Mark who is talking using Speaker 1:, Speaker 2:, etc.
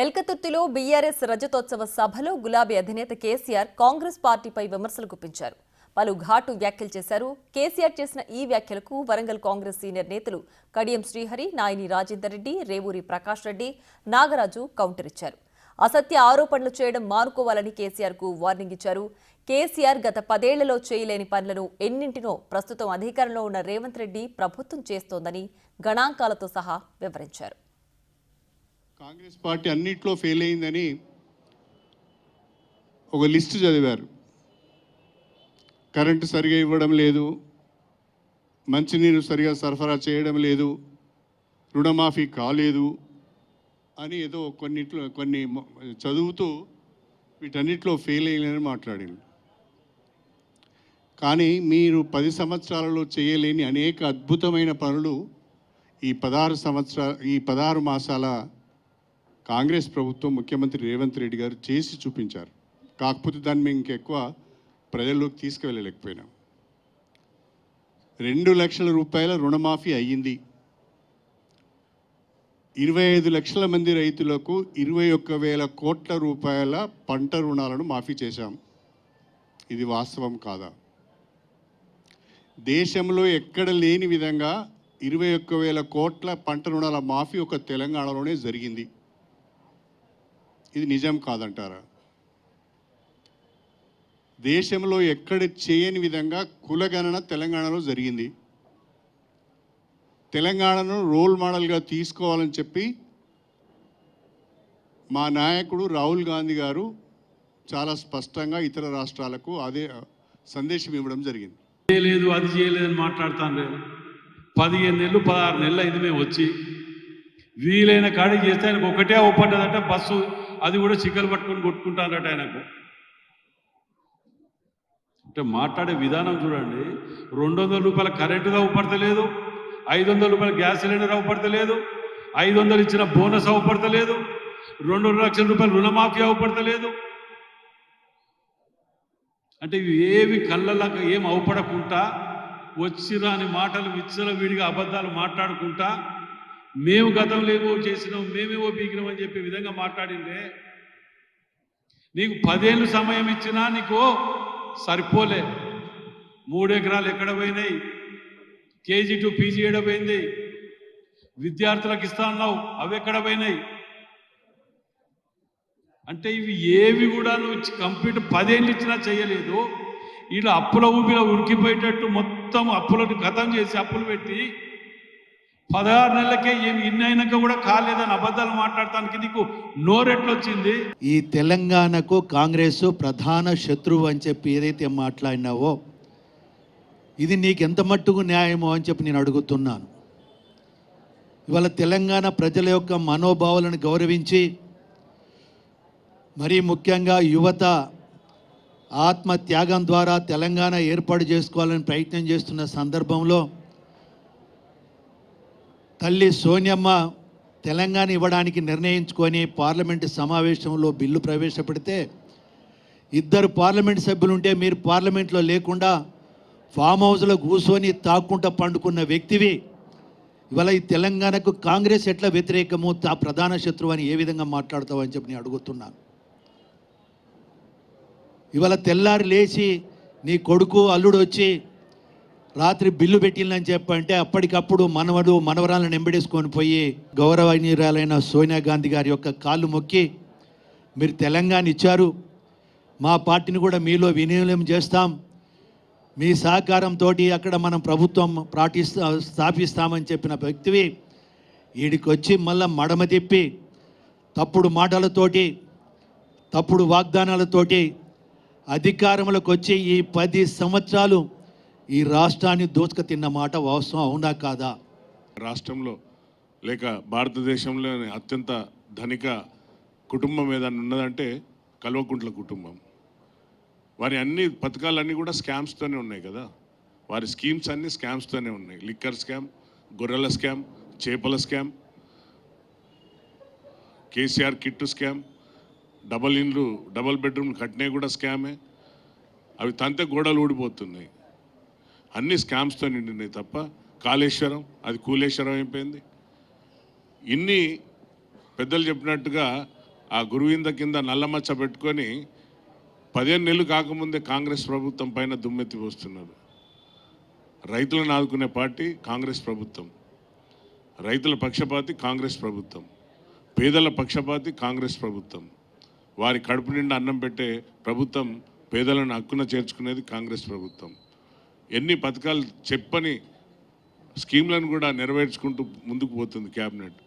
Speaker 1: ఎల్కతుర్తిలో BRS రజతోత్సవ సభలో గులాబీ అధినేత కేసీఆర్ కాంగ్రెస్ పార్టీపై విమర్శలు గుప్పించారు. పలు ఘాటు వ్యాఖ్యలు చేశారు. కేసీఆర్ చేసిన ఈ వ్యాఖ్యలకు వరంగల్ కాంగ్రెస్ సీనియర్ నేతలు కడియం శ్రీహరి, నాయని రాజేందర్ రెడ్డి, రేవూరి ప్రకాష్ రెడ్డి, నాగరాజు కౌంటర్ ఇచ్చారు. అసత్య ఆరోపణలు చేయడం మానుకోవాలని కేసీఆర్కు వార్నింగ్ ఇచ్చారు. కేసీఆర్ గత 10 ఏళ్లలో చేయలేని పనులను ఎన్నింటినో ప్రస్తుతం అధికారంలో ఉన్న రేవంత్ రెడ్డి ప్రభుత్వం చేస్తోందని గణాంకాలతో సహా వివరించారు.
Speaker 2: కాంగ్రెస్ పార్టీ అన్నిట్లో ఫెయిల్ అయిందని ఒక లిస్టు చదివారు. కరెంటు సరిగా ఇవ్వడం లేదు, మంచినీరు సరిగా సరఫరా చేయడం లేదు, రుణమాఫీ కాలేదు అని ఏదో కొన్ని చదువుతూ వీటన్నిటిలో ఫెయిల్ అయ్యారని మాట్లాడారు. కానీ మీరు 10 సంవత్సరాలలో చేయలేని అనేక అద్భుతమైన పనులు ఈ 16 మాసాల కాంగ్రెస్ ప్రభుత్వం, ముఖ్యమంత్రి రేవంత్ రెడ్డి గారు చేసి చూపించారు. కాకపోతే దాన్ని మేము ఇంకెక్కువ ప్రజల్లోకి తీసుకువెళ్ళలేకపోయినాం. 2 లక్షల రూపాయల రుణమాఫీ అయ్యింది. 25 లక్షల మంది రైతులకు 21,000 కోట్ల రూపాయల పంట రుణాలను మాఫీ చేశాం. ఇది వాస్తవం కాదా? దేశంలో ఎక్కడ లేని విధంగా 21,000 కోట్ల పంట రుణాల మాఫీ ఒక తెలంగాణలోనే జరిగింది. ఇది నిజం కాదంటారా? దేశంలో ఎక్కడ చేయని విధంగా కులగణన తెలంగాణలో జరిగింది. తెలంగాణను రోల్ మోడల్గా తీసుకోవాలని చెప్పి మా నాయకుడు రాహుల్ గాంధీ గారు చాలా స్పష్టంగా ఇతర రాష్ట్రాలకు అదే సందేశం ఇవ్వడం జరిగింది.
Speaker 3: చేయలేదు, అది చేయలేదని మాట్లాడుతాను. 15 నెలలు 16 నెలలు అయింది మేము వచ్చి. వీలైన కాడికి చేస్తే ఆయనకు ఒకటే ఒప్పడ్డదంటే బస్సు, అది కూడా చిక్కలు పట్టుకొని కొట్టుకుంటానట ఆయనకు. అంటే మాట్లాడే విధానం చూడండి. 200 రూపాయల కరెంటుగా అవ్వపడతలేదు, 500 రూపాయల గ్యాస్ సిలిండర్ అవ్వపడతలేదు, 500 ఇచ్చిన బోనస్ అవ్వపడతలేదు, 2 లక్షల రూపాయల రుణమాఫీ అవ్వపడతలేదు. అంటే ఇవి ఏవి కళ్ళలాగా ఏం అవపడకుండా వచ్చిరాని మాటలు విచ్చలవిడిగా అబద్ధాలు మాట్లాడుకుంటా మేము గతంలో ఏమో చేసినాం, మేమేమో పీకినామని చెప్పే విధంగా మాట్లాడిందే. నీకు 10 ఏళ్ళు సమయం ఇచ్చినా నీకు సరిపోలే. 3 ఎకరాలు ఎక్కడ పోయినాయి? కేజీ టు పీజీ ఎక్కడ పోయింది? విద్యార్థులకు ఇస్తా అన్నావు, అవి ఎక్కడ పోయినాయి? అంటే ఇవి ఏవి కూడా నువ్వు కంప్లీట్ 10 ఏళ్ళు ఇచ్చినా చేయలేదు. వీళ్ళు అప్పుల ఊపిలో ఉరికిపోయేటట్టు మొత్తం అప్పులను గతం చేసి అప్పులు పెట్టి 16 నెలలకే ఏమి ఇన్ని అయినాక కూడా కాలేదని అబద్ధాలు మాట్లాడటానికి నీకు నోరెట్లొచ్చింది?
Speaker 4: ఈ తెలంగాణకు కాంగ్రెస్ ప్రధాన శత్రువు అని చెప్పి ఏదైతే మాట్లాడినావో ఇది నీకు ఎంత మట్టుకు న్యాయమో అని చెప్పి నేను అడుగుతున్నాను. ఇవాళ తెలంగాణ ప్రజల యొక్క మనోభావాలను గౌరవించి, మరీ ముఖ్యంగా యువత ఆత్మత్యాగం ద్వారా తెలంగాణ ఏర్పాటు చేసుకోవాలని ప్రయత్నం చేస్తున్న సందర్భంలో తల్లి సోనియమ్మ తెలంగాణ ఇవ్వడానికి నిర్ణయించుకొని పార్లమెంటు సమావేశంలో బిల్లు ప్రవేశపెడితే 2 పార్లమెంటు సభ్యులు ఉంటే మీరు పార్లమెంట్లో లేకుండా ఫామ్ హౌస్లో కూర్చొని తాక్కుంటా పండుకున్న వ్యక్తివి ఇవాళ ఈ తెలంగాణకు కాంగ్రెస్ ఎట్లా వ్యతిరేకమో ప్రధాన శత్రువు అని ఏ విధంగా మాట్లాడతావు అని చెప్పి నేను అడుగుతున్నాను. ఇవాళ తెల్లారి లేచి నీ కొడుకు అల్లుడు వచ్చి రాత్రి బిల్లు పెట్టిందని చెప్పంటే అప్పటికప్పుడు మనవరాలను ఎంబడేసుకొని పోయి గౌరవనీయురాలైన సోనియా గాంధీ గారి యొక్క కాళ్ళు మొక్కి మీరు తెలంగాణ ఇచ్చారు, మా పార్టీని కూడా మీలో వినియోగం చేస్తాం, మీ సహకారంతో అక్కడ మనం ప్రభుత్వం స్థాపిస్తామని చెప్పిన వ్యక్తివి వీడికి వచ్చి మళ్ళీ మడమ తిప్పి తప్పుడు మాటలతోటి తప్పుడు వాగ్దానాలతోటి అధికారంలోకి వచ్చి ఈ 10 సంవత్సరాలు ఈ రాష్ట్రాన్ని దోచుక తిన్న మాట వాస్తవం అవునా కాదా?
Speaker 5: రాష్ట్రంలో లేక భారతదేశంలోని అత్యంత ధనిక కుటుంబం ఏదైనా ఉన్నదంటే కల్వకుంట్ల కుటుంబం. వారి అన్ని పథకాలన్నీ కూడా స్కామ్స్తోనే ఉన్నాయి కదా. వారి స్కీమ్స్ అన్నీ స్కామ్స్తోనే ఉన్నాయి. లిక్కర్ స్కామ్, గొర్రెల స్కామ్, చేపల scam, KCR kit scam, double bedroom కట్టినవి కూడా స్కామే. అవి తంతే గోడలు ఊడిపోతున్నాయి. అన్ని స్కామ్స్తో నిండినాయి తప్ప కాళేశ్వరం అది కూలేశ్వరం అయిపోయింది. ఇన్ని పెద్దలు చెప్పినట్టుగా ఆ గురువింద కింద నల్లమచ్చ పెట్టుకొని 15 నెలలు కాకముందే కాంగ్రెస్ ప్రభుత్వం పైన దుమ్మెత్తి పోస్తున్నారు. రైతులను ఆదుకునే పార్టీ కాంగ్రెస్ ప్రభుత్వం, రైతుల పక్షపాతి కాంగ్రెస్ ప్రభుత్వం, పేదల పక్షపాతి కాంగ్రెస్ ప్రభుత్వం, వారి కడుపు నిండా అన్నం పెట్టే ప్రభుత్వం, పేదలను హక్కున చేర్చుకునేది కాంగ్రెస్ ప్రభుత్వం. ఎన్ని పథకాలు చెప్పని స్కీమ్లను కూడా నెరవేర్చుకుంటూ ముందుకు పోతుంది క్యాబినెట్.